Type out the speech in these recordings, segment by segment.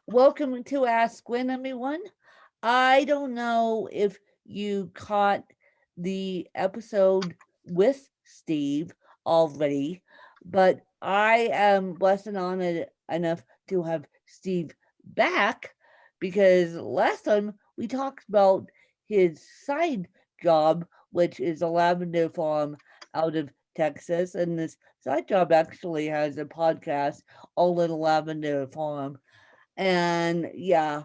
Welcome to Ask Gwen, everyone. I don't know if you caught the episode with Steve already, but I am blessed and honored enough to have Steve back because last time we talked about his side job, which is a lavender farm out of Texas. And this side job actually has a podcast, Our Little Lavender Farm. And yeah,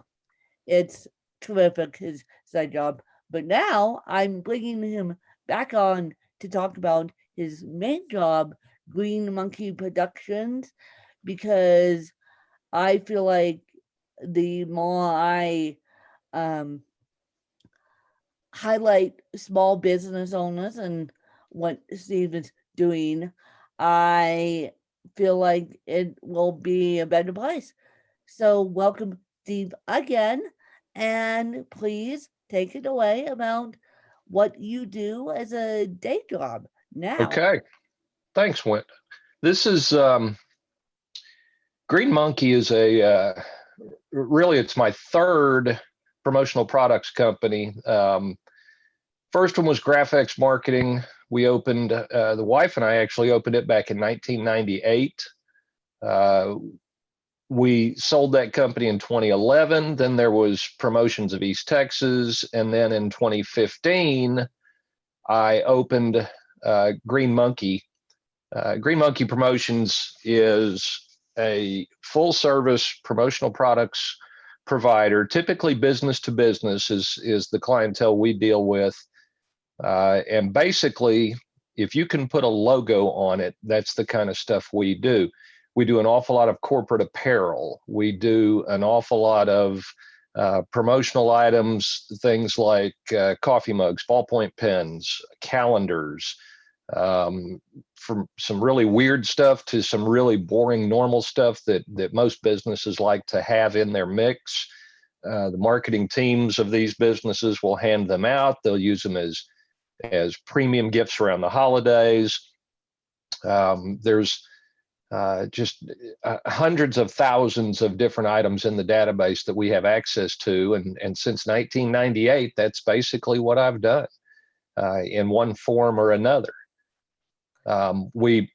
it's terrific, his side job. But now I'm bringing him back on to talk about his main job, Green Monkey Productions, because I feel like the more I um, highlight small business owners and what Steve is doing, I feel like it will be a better place. So, welcome, Steve, again. And please take it away about what you do as a day job now. Okay, thanks, Went. This is Green Monkey is really it's my third promotional products company. First one was Graphics Marketing. We opened the wife and I actually opened it back in 1998. Uh, we sold that company in 2011. Then there was Promotions of East Texas, and then in 2015 I opened Green Monkey. Green Monkey Promotions is a full service promotional products provider. Typically business to business is the clientele we deal with. And basically, if you can put a logo on it, that's the kind of stuff we do. We do an awful lot of corporate apparel. We do an awful lot of promotional items, things like coffee mugs, ballpoint pens, calendars, from some really weird stuff to some really boring normal stuff that most businesses like to have in their mix. The marketing teams of these businesses will hand them out. They'll use them as premium gifts around the holidays. There's just hundreds of thousands of different items in the database that we have access to. And since 1998, that's basically what I've done in one form or another. We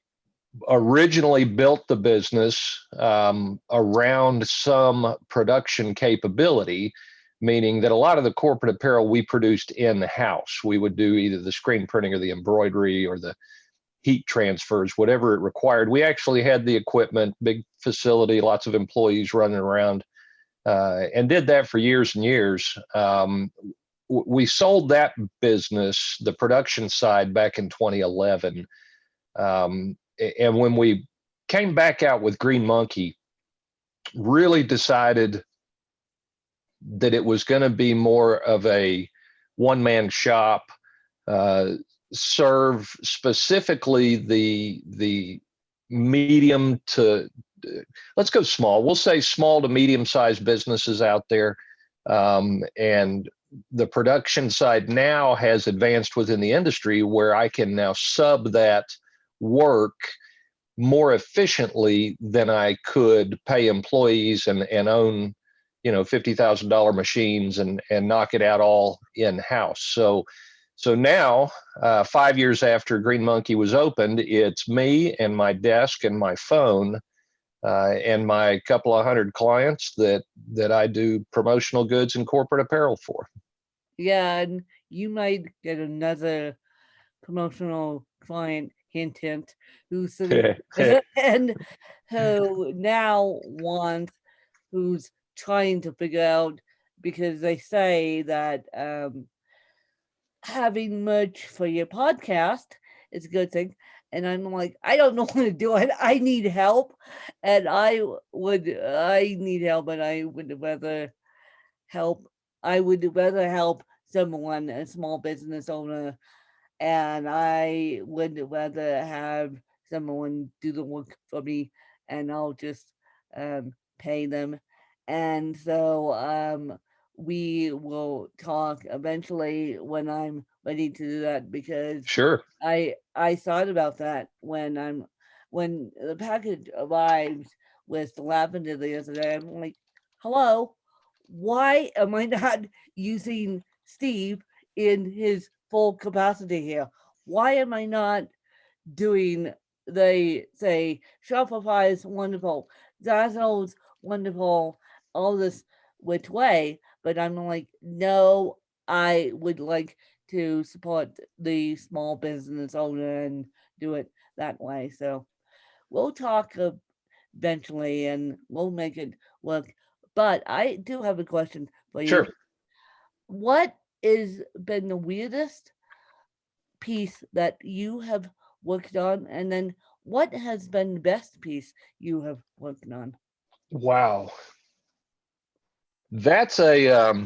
originally built the business around some production capability, meaning that a lot of the corporate apparel we produced in-house. We would do either the screen printing or the embroidery or the heat transfers, whatever it required. We actually had the equipment, big facility, lots of employees running around, and did that for years and years. We sold that business, the production side, back in 2011. And when we came back out with Green Monkey, really decided that it was going to be more of a one-man shop, serve specifically the medium to, let's go small. We'll say small to medium-sized businesses out there. And the production side now has advanced within the industry where I can now sub that work more efficiently than I could pay employees and own, $50,000 machines and knock it out all in-house. So now, 5 years after Green Monkey was opened, it's me and my desk and my phone and my couple of hundred clients that I do promotional goods and corporate apparel for. Yeah, and you might get another promotional client, hint, hint, who's sitting and who now wants, who's trying to figure out, because they say that having merch for your podcast is a good thing. And I'm like, I don't know how to do it. I need help. And I need help, and I would rather help. I would rather help someone, a small business owner, and I would rather have someone do the work for me, and I'll just pay them. And so we will talk eventually when I'm ready to do that, because Sure. I thought about that when the package arrives with the lavender the other day. I'm like, hello, why am I not using Steve in his full capacity here? Why am I not doing, they say Shopify is wonderful, Zazzle's wonderful, all this which way, but I'm like, no, I would like to support the small business owner and do it that way. So we'll talk eventually and we'll make it work. But I do have a question for you. Sure. What is been the weirdest piece that you have worked on? And then what has been the best piece you have worked on? Wow. That's a uh,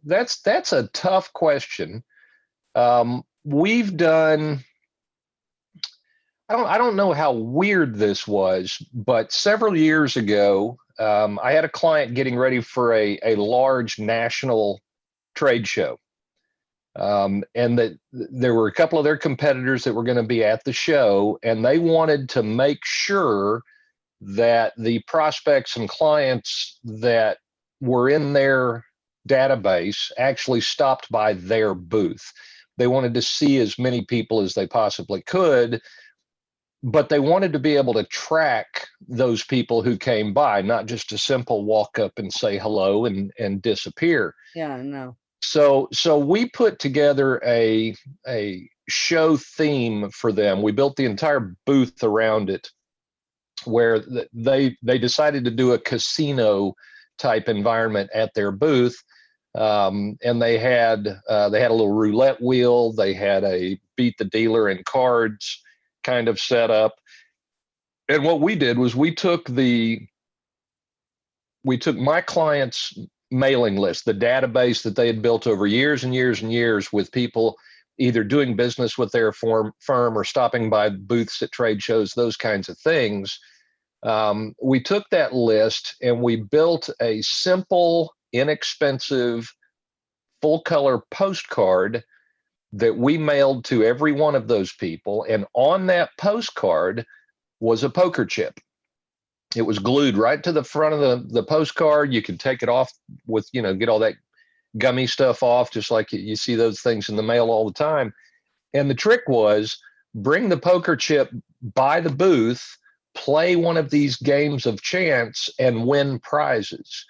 that's a tough question. We've done. I don't know how weird this was, but several years ago, I had a client getting ready for a large national trade show. And that there were a couple of their competitors that were going to be at the show, and they wanted to make sure that the prospects and clients that were in their database actually stopped by their booth. They wanted to see as many people as they possibly could, but they wanted to be able to track those people who came by, not just a simple walk up and say hello and disappear. Yeah, no. So we put together a show theme for them. We built the entire booth around it, where they decided to do a casino type environment at their booth, and they had a little roulette wheel. They had a beat the dealer in cards kind of setup. And what we did was we took my clients' mailing list, the database that they had built over years and years and years with people either doing business with their firm or stopping by booths at trade shows, those kinds of things. We took that list and we built a simple, inexpensive, full color postcard that we mailed to every one of those people. And on that postcard was a poker chip. It was glued right to the front of the postcard. You could take it off with, get all that gummy stuff off, just like you see those things in the mail all the time. And the trick was bring the poker chip by the booth, play one of these games of chance, and win prizes.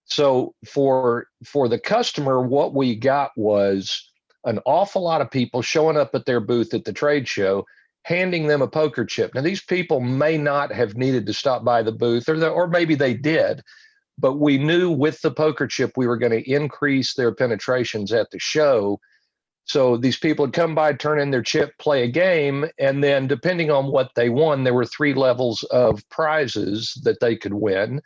So for the customer, what we got was an awful lot of people showing up at their booth at the trade show, handing them a poker chip. Now, these people may not have needed to stop by the booth, or maybe they did, but we knew with the poker chip we were going to increase their penetrations at the show. So these people would come by, turn in their chip, play a game, and then depending on what they won, there were 3 levels of prizes that they could win,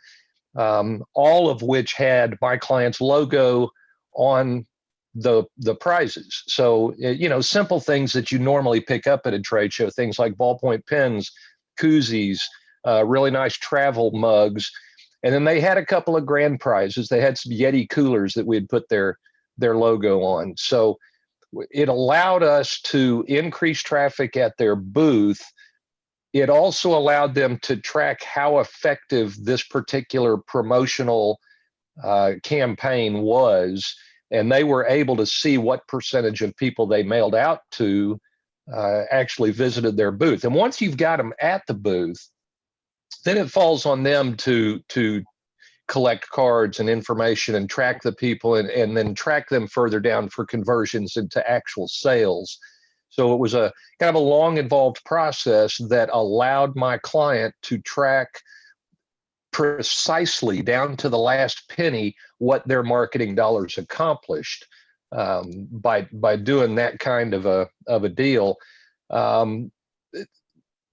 all of which had my client's logo on the prizes. So, simple things that you normally pick up at a trade show, things like ballpoint pens, koozies, really nice travel mugs. And then they had a couple of grand prizes. They had some Yeti coolers that we had put their logo on. So it allowed us to increase traffic at their booth. It also allowed them to track how effective this particular promotional campaign was. And they were able to see what percentage of people they mailed out to actually visited their booth. And once you've got them at the booth, then it falls on them to collect cards and information and track the people and then track them further down for conversions into actual sales. So it was a kind of a long, involved process that allowed my client to track precisely down to the last penny what their marketing dollars accomplished by doing that kind of a deal.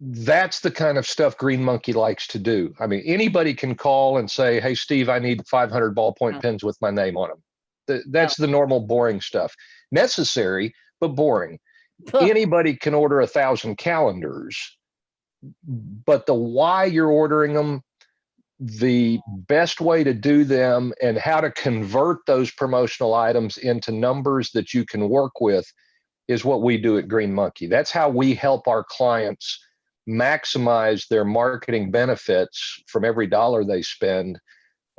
That's the kind of stuff Green Monkey likes to do. I mean, anybody can call and say, "Hey, Steve, I need 500 ballpoint pens with my name on them." That's the normal boring stuff. Necessary, but boring. Anybody can order 1,000 calendars, but the why you're ordering them, the best way to do them, and how to convert those promotional items into numbers that you can work with is what we do at Green Monkey. That's how we help our clients maximize their marketing benefits from every dollar they spend.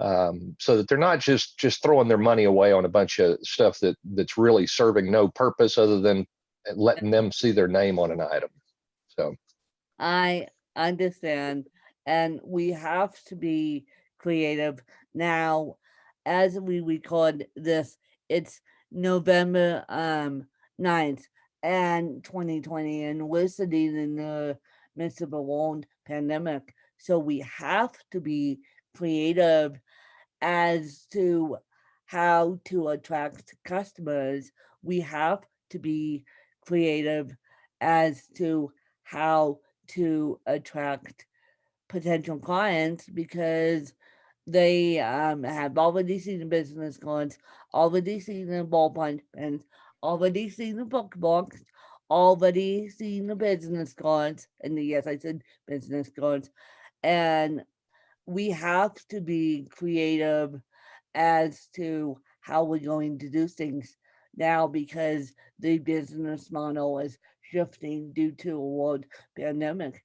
so that they're not just throwing their money away on a bunch of stuff that's really serving no purpose other than letting them see their name on an item. So I understand, and we have to be creative now. As we record this, it's November 9th and 2020, and we're sitting in the midst of a world pandemic. So we have to be creative as to how to attract customers. We have to be creative as to how to attract potential clients because they have already seen the business cards, already seen the ballpoint pens, already seen the book box, already seen the business cards. And yes, I said business cards. And we have to be creative as to how we're going to do things now because the business model is shifting due to a world pandemic.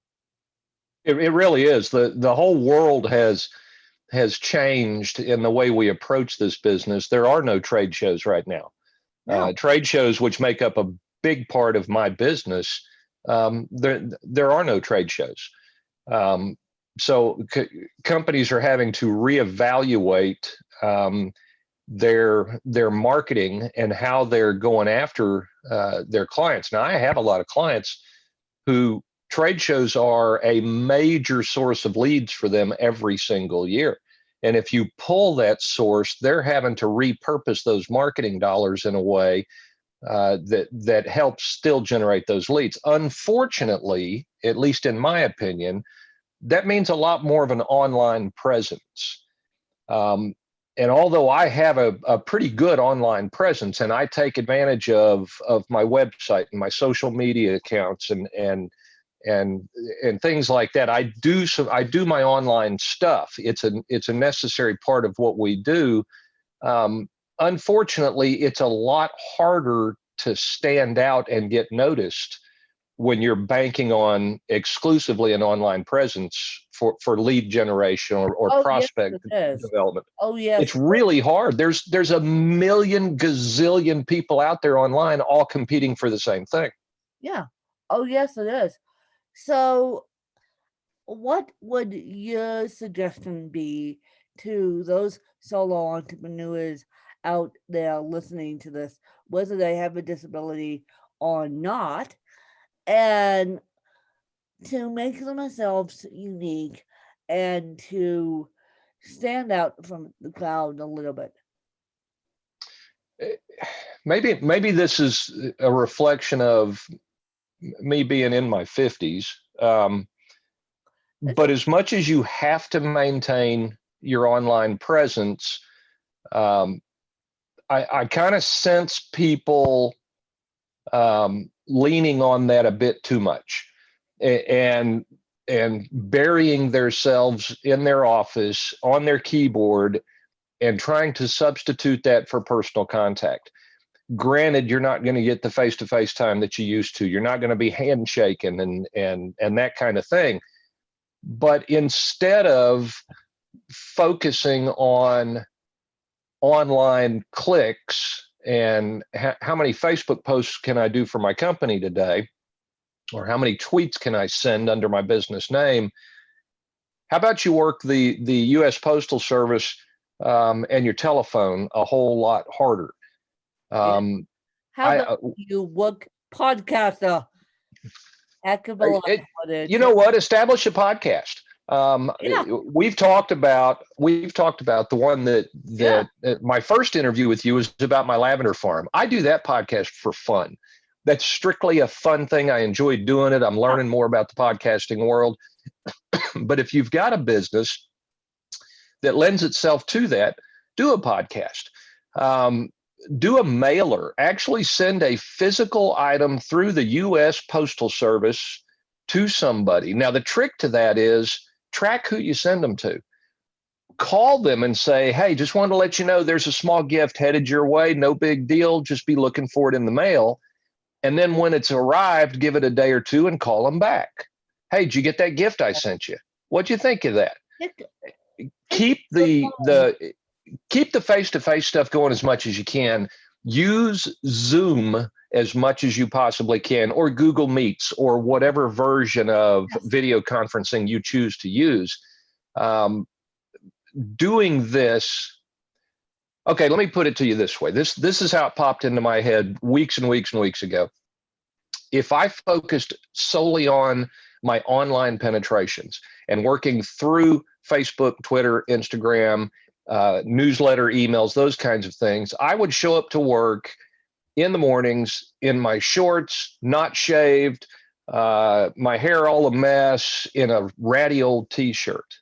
it really is. The whole world has changed in the way we approach this business. There are no trade shows right now. No. Trade shows, which make up a big part of my business, there are no trade shows. So companies are having to reevaluate their marketing and how they're going after their clients. Now, I have a lot of clients who trade shows are a major source of leads for them every single year. And if you pull that source, they're having to repurpose those marketing dollars in a way that helps still generate those leads. Unfortunately, at least in my opinion, that means a lot more of an online presence. And although I have a pretty good online presence and I take advantage of my website and my social media accounts and things like that, I do my online stuff. It's a necessary part of what we do. Unfortunately, it's a lot harder to stand out and get noticed when you're banking on exclusively an online presence for lead generation or Oh, yes, prospect it is. development. Oh, yes. It's really hard. There's a million gazillion people out there online all competing for the same thing. Yeah. Oh, yes, it is. So, what would your suggestion be to those solo entrepreneurs out there listening to this, whether they have a disability or not, and to make themselves unique and to stand out from the crowd a little bit? Maybe this is a reflection of me being in my 50s. But as much as you have to maintain your online presence, I kind of sense people leaning on that a bit too much and burying themselves in their office on their keyboard and trying to substitute that for personal contact. Granted, you're not going to get the face-to-face time that you used to. You're not going to be handshaking and that kind of thing. But instead of focusing on online clicks and how many Facebook posts can I do for my company today, or how many tweets can I send under my business name, how about you work the U.S. Postal Service and your telephone a whole lot harder? How about you work podcaster? Heck of a lot harder. You know what? Establish a podcast. We've talked about the one that my first interview with you was about my lavender farm. I do that podcast for fun. That's strictly a fun thing. I enjoy doing it. I'm learning more about the podcasting world. But if you've got a business that lends itself to that, do a podcast. Do a mailer. Actually send a physical item through the U.S. Postal Service to somebody. Now, the trick to that is track who you send them to. Call them and say, hey, just wanted to let you know there's a small gift headed your way. No big deal. Just be looking for it in the mail. And then when it's arrived, give it a day or two and call them back. Hey, did you get that gift I sent you? What'd you think of that? keep the phone. the face-to-face stuff going as much as you can. Use Zoom as much as you possibly can, or Google Meets, or whatever version of Yes. video conferencing you choose to use. Doing this, okay, let me put it to you this way. This is how it popped into my head weeks and weeks and weeks ago. If I focused solely on my online penetrations and working through Facebook, Twitter, Instagram, newsletter, emails, those kinds of things, I would show up to work in the mornings in my shorts, not shaved, my hair all a mess, in a ratty old t-shirt,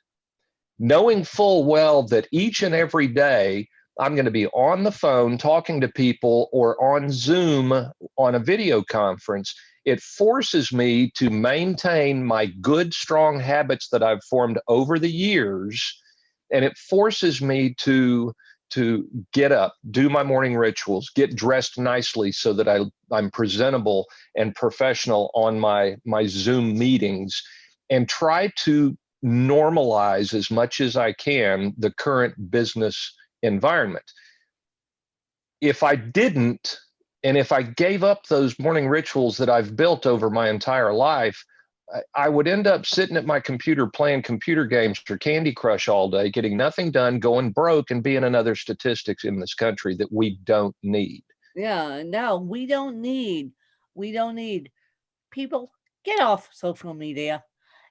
knowing full well that each and every day I'm going to be on the phone talking to people, or on Zoom on a video conference. It forces me to maintain my good, strong habits that I've formed over the years. And it forces me to get up, do my morning rituals, get dressed nicely so that I'm presentable and professional on my Zoom meetings, and try to normalize as much as I can the current business environment. If I didn't, and if I gave up those morning rituals that I've built over my entire life, I would end up sitting at my computer playing computer games or Candy Crush all day, getting nothing done, going broke, and being another statistics in this country that we don't need. Yeah, no, we don't need people. Get off social media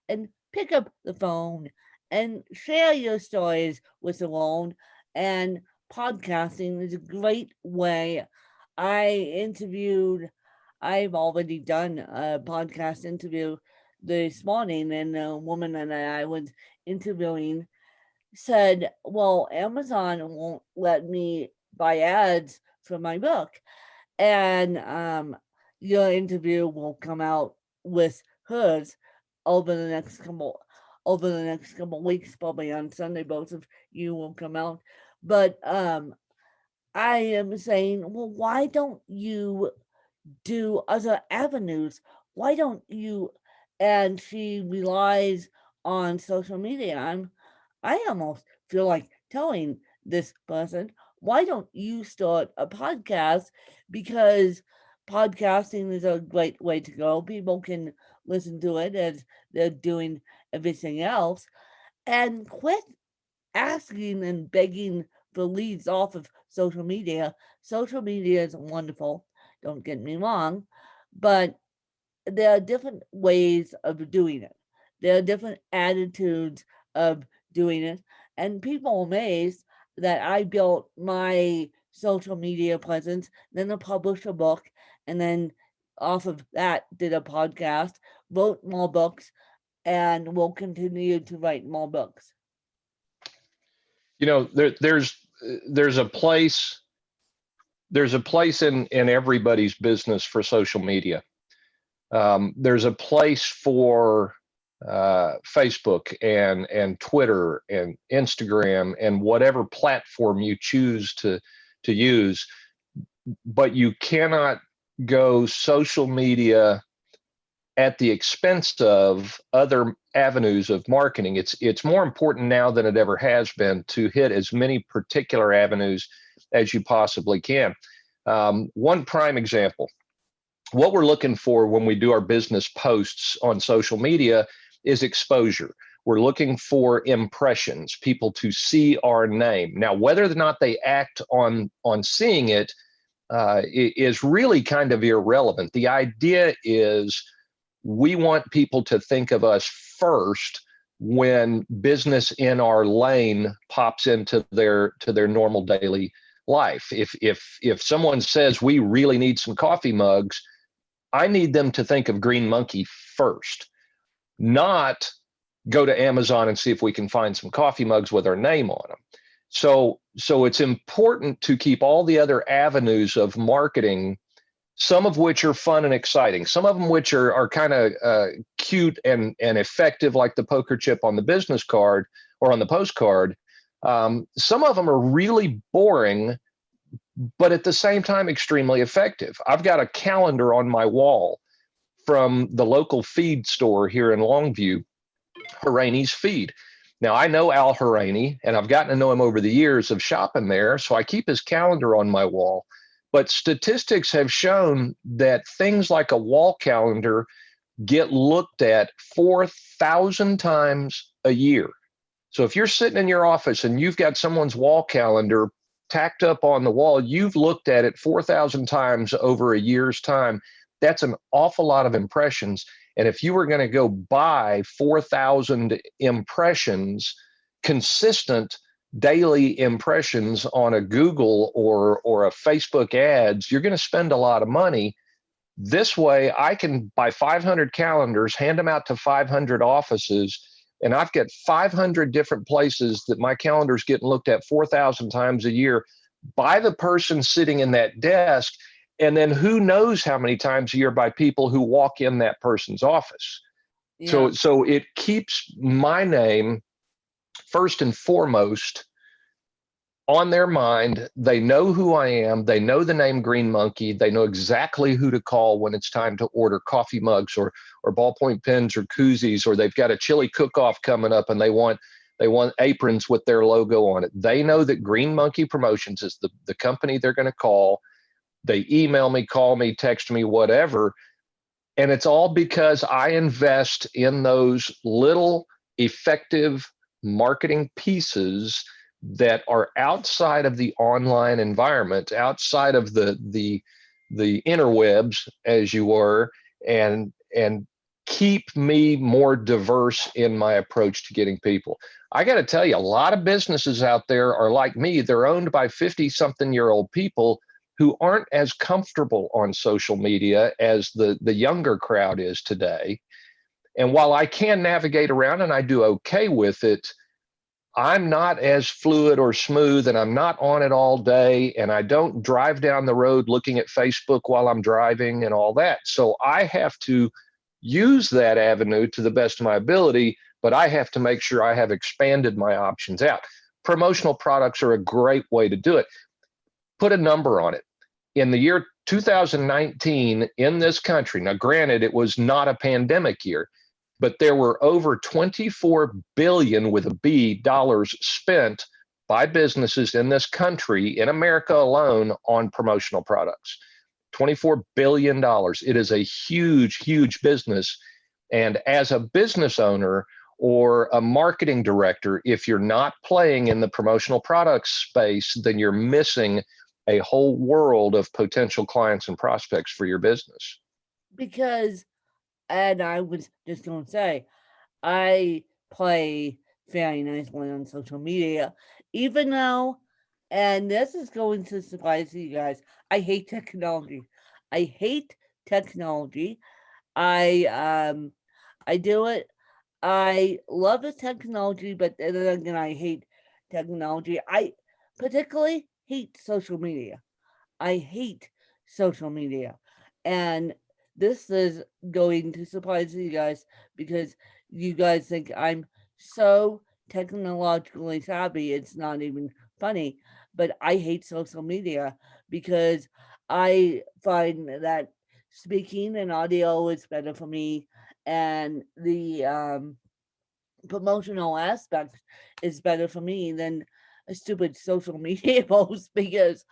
and pick up the phone and share your stories with the world. And podcasting is a great way. I interviewed, I've already done a podcast interview this morning, and the woman that I was interviewing said, well, Amazon won't let me buy ads for my book. And your interview will come out with hers over the next couple weeks, probably on Sunday. Both of you will come out. But I am saying, well, why don't you do other avenues? Why don't you? And she relies on social media. I almost feel like telling this person, why don't you start a podcast? Because podcasting is a great way to go. People can listen to it as they're doing everything else, and quit asking and begging for leads off of social media. Social media is wonderful, don't get me wrong, but there are different ways of doing it. There are different attitudes of doing it. And people are amazed that I built my social media presence, then I published a book, and then off of that did a podcast, wrote more books, and will continue to write more books. You know, there's a place in everybody's business for social media. There's a place for Facebook and Twitter and Instagram and whatever platform you choose to use, but you cannot go social media at the expense of other avenues of marketing. It's more important now than it ever has been to hit as many particular avenues as you possibly can. One prime example, what we're looking for when we do our business posts on social media is exposure. We're looking for impressions, people to see our name. Now, whether or not they act on seeing it is really kind of irrelevant. The idea is we want people to think of us first when business in our lane pops into their normal daily life. If someone says we really need some coffee mugs, I need them to think of Green Monkey first, not go to Amazon and see if we can find some coffee mugs with our name on them. So it's important to keep all the other avenues of marketing, some of which are fun and exciting, some of them which are kind of cute and effective, like the poker chip on the business card or on the postcard. Some of them are really boring, but at the same time, extremely effective. I've got a calendar on my wall from the local feed store here in Longview, Rainey's Feed. Now, I know Al Harani, and I've gotten to know him over the years of shopping there, so I keep his calendar on my wall. But statistics have shown that things like a wall calendar get looked at 4,000 times a year. So if you're sitting in your office and you've got someone's wall calendar tacked up on the wall, you've looked at it 4,000 times over a year's time. That's an awful lot of impressions. And if you were going to go buy 4,000 impressions, consistent daily impressions on a Google or a Facebook ads, you're going to spend a lot of money. This way, I can buy 500 calendars, hand them out to 500 offices, and I've got 500 different places that my calendar's getting looked at 4,000 times a year by the person sitting in that desk. And then who knows how many times a year by people who walk in that person's office. Yeah. So it keeps my name first and foremost on their mind. They know who I am. They know the name Green Monkey. They know exactly who to call when it's time to order coffee mugs or ballpoint pens or koozies, or they've got a chili cook-off coming up and they want aprons with their logo on it. They know that Green Monkey Promotions is the company they're going to call. They email me, call me, text me, whatever. And it's all because I invest in those little effective marketing pieces that are outside of the online environment, outside of the interwebs, as you were, and keep me more diverse in my approach to getting people. I got to tell you, a lot of businesses out there are like me. They're owned by 50-something-year-old people who aren't as comfortable on social media as the younger crowd is today. And while I can navigate around and I do okay with it, I'm not as fluid or smooth, and I'm not on it all day, and I don't drive down the road looking at Facebook while I'm driving and all that. So I have to use that avenue to the best of my ability, but I have to make sure I have expanded my options out. Promotional products are a great way to do it. Put a number on it. In the year 2019 in this country, now granted, it was not a pandemic year, but there were over 24 billion with a B dollars spent by businesses in this country, in America alone, on promotional products. $24 billion. It is a huge, huge business. And as a business owner or a marketing director, if you're not playing in the promotional products space, then you're missing a whole world of potential clients and prospects for your business. Because, and I was just going to say, I play very nicely on social media, even though, and this is going to surprise you guys, I hate technology. I hate technology. I do it. I love the technology, but then again, I hate technology. I particularly hate social media. I hate social media. And this is going to surprise you guys because you guys think I'm so technologically savvy, it's not even funny. But I hate social media because I find that speaking and audio is better for me, and the promotional aspect is better for me than a stupid social media post because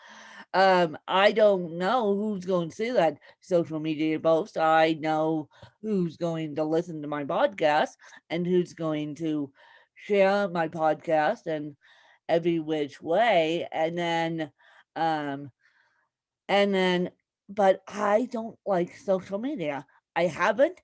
I don't know who's going to see that social media post. I know who's going to listen to my podcast and who's going to share my podcast and every which way. Um, and then, but I don't like social media. I haven't.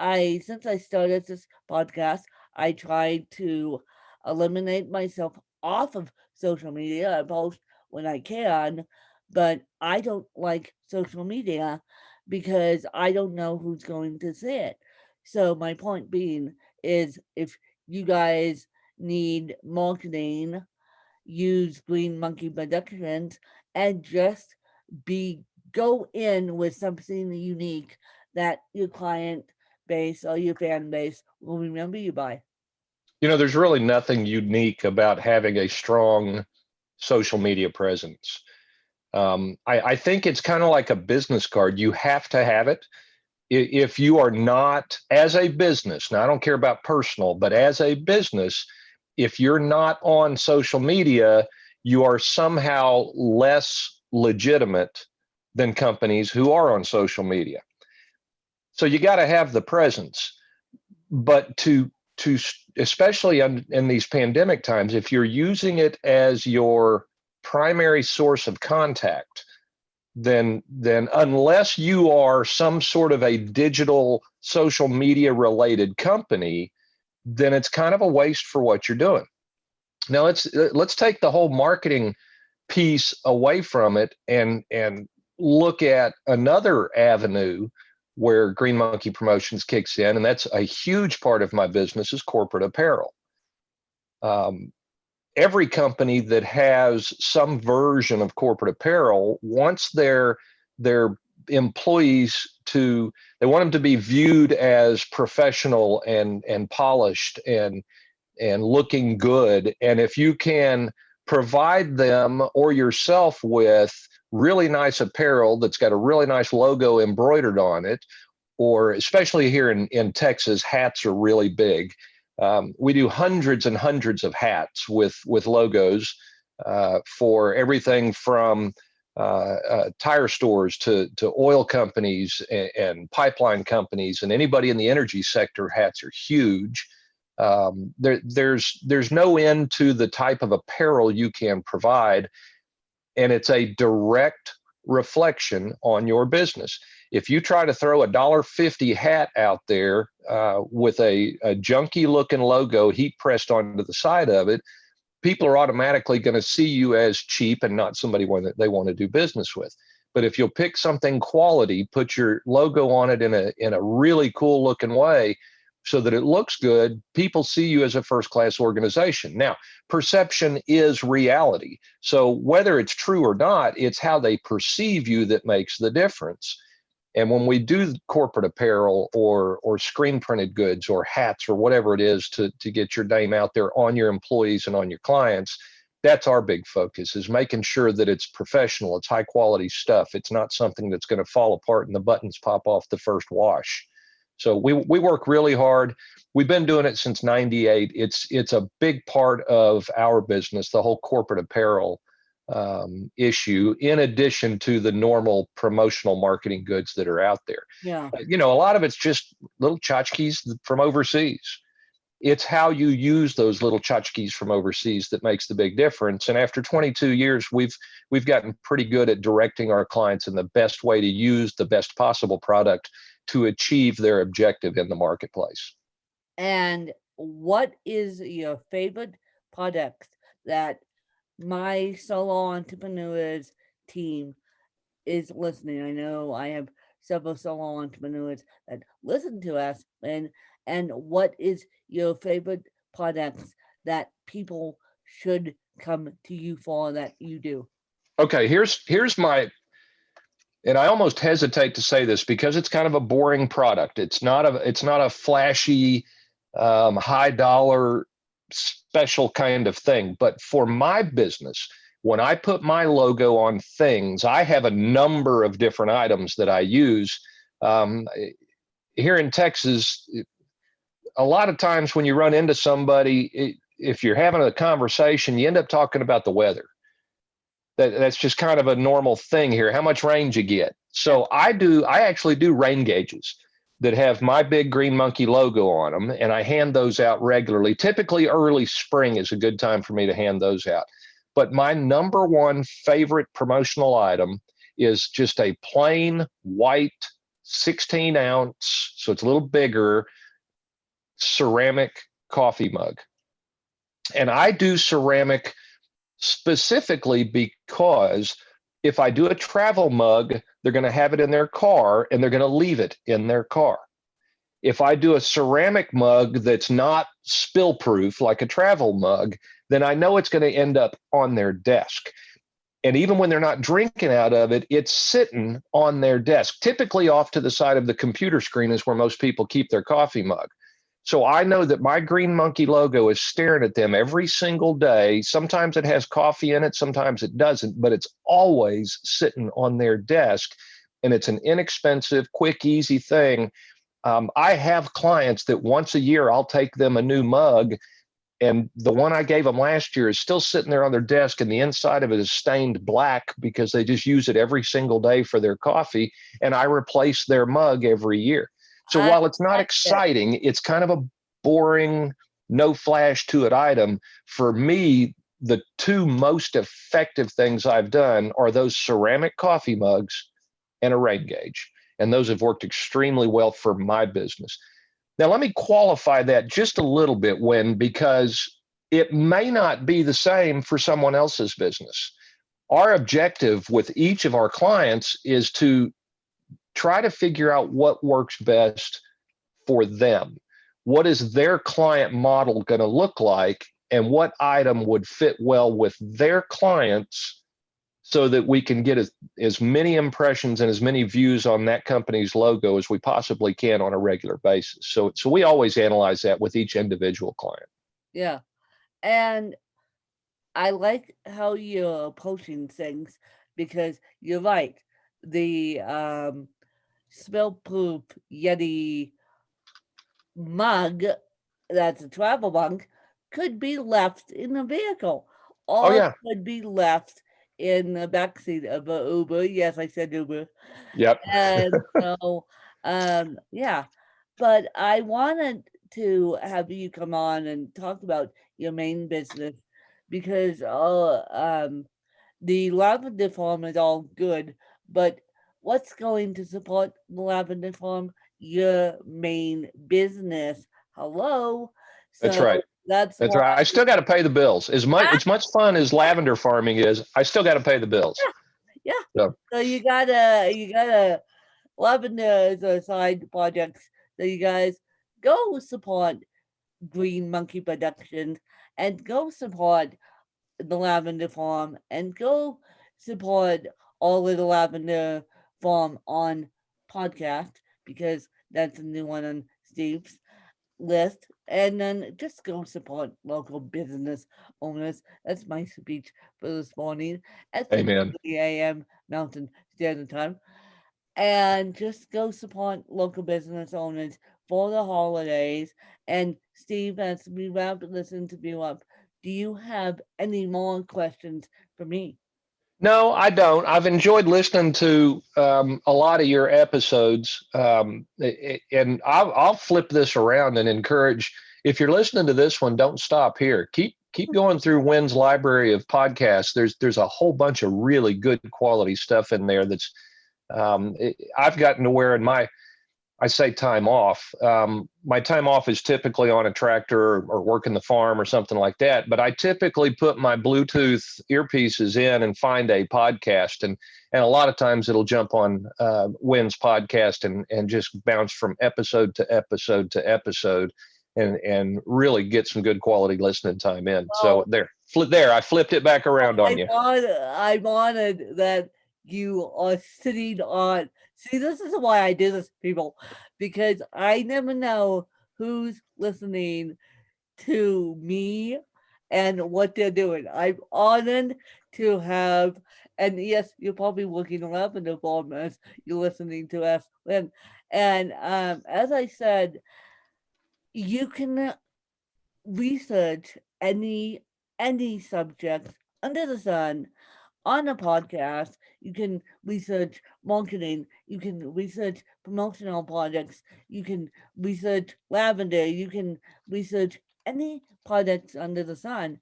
Since I started this podcast, I tried to eliminate myself off of social media. I post when I can, but I don't like social media because I don't know who's going to see it. So my point being is if you guys need marketing, use Green Monkey Productions and just be go in with something unique that your client base or your fan base will remember you by. There's really nothing unique about having a strong social media presence. I think it's kind of like a business card. You have to have it. If you are not, as a business, now I don't care about personal, but as a business, if you're not on social media, you are somehow less legitimate than companies who are on social media. So you got to have the presence. But to especially in these pandemic times, if you're using it as your primary source of contact, then unless you are some sort of a digital social media related company, then it's kind of a waste for what you're doing. Now let's take the whole marketing piece away from it and look at another avenue where Green Monkey Promotions kicks in, and that's a huge part of my business is corporate apparel. Every company that has some version of corporate apparel wants their employees they want them to be viewed as professional and polished and looking good. And if you can provide them or yourself with really nice apparel that's got a really nice logo embroidered on it, or especially here in Texas, hats are really big. We do hundreds and hundreds of hats with logos for everything from tire stores to oil companies and pipeline companies, and anybody in the energy sector. Hats are huge. There's no end to the type of apparel you can provide, and it's a direct reflection on your business. If you try to throw $1.50 hat out there with a junky looking logo heat pressed onto the side of it, people are automatically going to see you as cheap and not somebody that they want to do business with. But if you'll pick something quality, put your logo on it in a really cool looking way so that it looks good, people see you as a first-class organization. Now, perception is reality. So whether it's true or not, it's how they perceive you that makes the difference. And when we do corporate apparel or screen printed goods or hats or whatever it is to get your name out there on your employees and on your clients, that's our big focus, is making sure that it's professional, it's high quality stuff. It's not something that's going to fall apart and the buttons pop off the first wash. So we work really hard. We've been doing it since '98. It's a big part of our business, the whole corporate apparel issue, in addition to the normal promotional marketing goods that are out there. Yeah. A lot of it's just little tchotchkes from overseas. It's how you use those little tchotchkes from overseas that makes the big difference. And after 22 years, we've gotten pretty good at directing our clients in the best way to use the best possible product to achieve their objective in the marketplace. And what is your favorite product that my solo entrepreneurs team is listening? I know I have several solo entrepreneurs that listen to us, and what is your favorite products that people should come to you for that you do? Okay, here's my, and I almost hesitate to say this because it's kind of a boring product. It's not a flashy, high dollar special kind of thing. But for my business, when I put my logo on things, I have a number of different items that I use. Here in Texas, a lot of times when you run into somebody, if you're having a conversation, you end up talking about the weather. That's just kind of a normal thing here. How much rain you get? So I actually do rain gauges that have my big green monkey logo on them, and I hand those out regularly. Typically early spring is a good time for me to hand those out. But my number one favorite promotional item is just a plain white 16 ounce, so it's a little bigger, ceramic coffee mug. And I do ceramic specifically because if I do a travel mug, they're going to have it in their car and they're going to leave it in their car. If I do a ceramic mug that's not spill proof, like a travel mug, then I know it's going to end up on their desk. And even when they're not drinking out of it, it's sitting on their desk. Typically off to the side of the computer screen is where most people keep their coffee mug. So I know that my Green Monkey logo is staring at them every single day. Sometimes it has coffee in it, sometimes it doesn't, but it's always sitting on their desk. And it's an inexpensive, quick, easy thing. I have clients that once a year I'll take them a new mug, and the one I gave them last year is still sitting there on their desk, and the inside of it is stained black because they just use it every single day for their coffee. And I replace their mug every year. So I while it's not like it. exciting, it's kind of a boring, no flash to it item. For me, the two most effective things I've done are those ceramic coffee mugs and a rain gauge. And those have worked extremely well for my business. Now, let me qualify that just a little bit, Win, because it may not be the same for someone else's business. Our objective with each of our clients is to try to figure out what works best for them. What is their client model going to look like, and what item would fit well with their clients, so that we can get as many impressions and as many views on that company's logo as we possibly can on a regular basis. So we always analyze that with each individual client. Yeah. And I like how you're approaching things, because you're right. The spill-proof Yeti mug, that's a travel mug, could be left in the vehicle, Oh or yeah. could be left in the backseat of a Uber. Yes, I said Uber. Yep. And so, yeah. But I wanted to have you come on and talk about your main business, because the lavender farm is all good, but what's going to support the lavender farm? Your main business. Hello. That's So right. that's That's why. right. I still got to pay the bills. As much fun as lavender farming is, I still got to pay the bills. Yeah. So So you gotta lavender is a side project. So you guys go support Green Monkey Productions, and go support the Lavender Farm, and go support Our Little Lavender Farm on podcast, because that's a new one on Steve's list. And then just go support local business owners. That's my speech for this morning at amen. 6:30 a.m. Mountain Standard Time. And just go support local business owners for the holidays. And Steve, as we wrap this interview up, do you have any more questions for me? No, I don't. I've enjoyed listening to a lot of your episodes, and I'll flip this around and encourage. If you're listening to this one, don't stop here. Keep going through Wynn's library of podcasts. There's a whole bunch of really good quality stuff in there. I've gotten to where in I say time off. My time off is typically on a tractor or working the farm or something like that. But I typically put my Bluetooth earpieces in and find a podcast, and a lot of times it'll jump on Wynn's podcast and just bounce from episode to episode to episode, and really get some good quality listening time in. Well, So I flipped it back around on you. I'm honored that you are sitting on. See, this is why I do this, people, because I never know who's listening to me and what they're doing. I'm honored to have, and yes, you're probably looking up in the form as you're listening to us. And as I said, you can research any subject under the sun on a podcast. You can research marketing, you can research promotional projects, you can research lavender, you can research any products under the sun.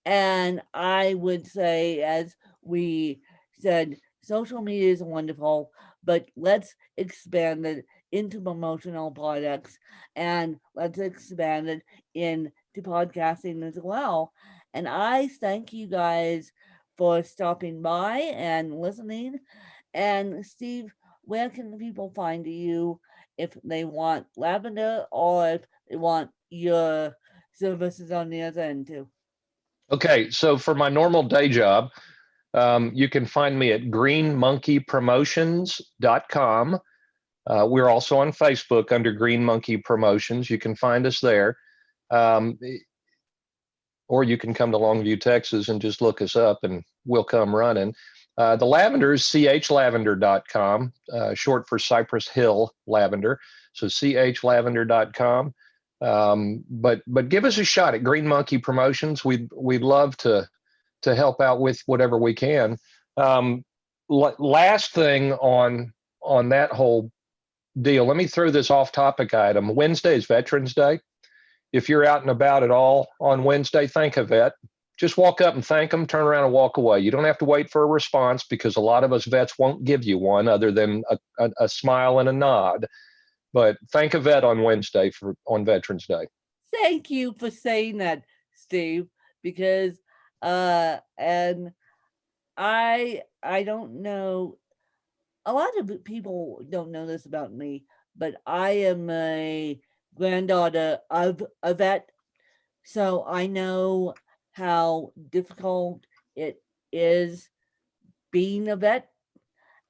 And I would say, as we said, social media is wonderful, but let's expand it into promotional products, and let's expand it into podcasting as well. And I thank you guys for stopping by and listening. And Steve, where can people find you if they want lavender, or if they want your services on the other end too? Okay, so for my normal day job, you can find me at greenmonkeypromotions.com. We're also on Facebook under Green Monkey Promotions. You can find us there. Um, or you can come to Longview, Texas, and just look us up and we'll come running. The lavender is chlavender.com, short for Cypress Hill Lavender. So chlavender.com. But give us a shot at Green Monkey Promotions. We'd love to help out with whatever we can. Um, Last thing on that whole deal, let me throw this off topic item. Wednesday is Veterans Day. If you're out and about at all on Wednesday, thank a vet. Just walk up and thank them, turn around and walk away. You don't have to wait for a response because a lot of us vets won't give you one other than a smile and a nod. But thank a vet on Wednesday on Veterans Day. Thank you for saying that, Steve, because and I don't know, a lot of people don't know this about me, but I am a granddaughter of a vet, so I know how difficult it is being a vet,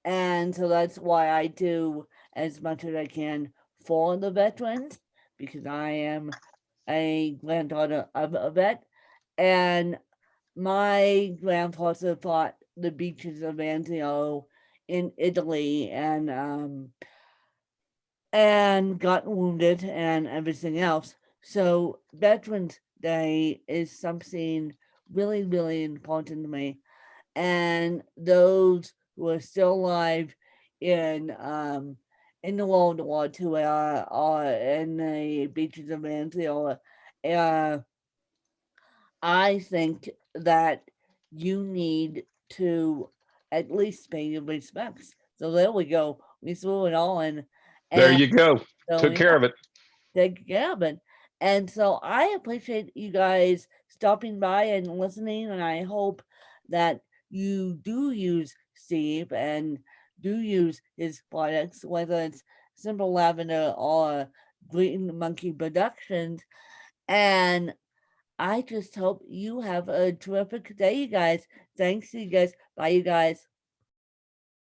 and so that's why I do as much as I can for the veterans, because I am a granddaughter of a vet, and my grandfather fought the beaches of Anzio in Italy and got wounded and everything else. So Veterans Day is something really, really important to me. And those who are still alive in the World War II are in the beaches of Anzio, uh, I think that you need to at least pay your respects. So there we go. We threw it all in, There and you go. so Took care of it. take care of it. And so I appreciate you guys stopping by and listening, and I hope that you do use Steve and do use his products, whether it's Simple Lavender or Green Monkey Productions. And I just hope you have a terrific day, you guys. Thanks, you guys. Bye, you guys.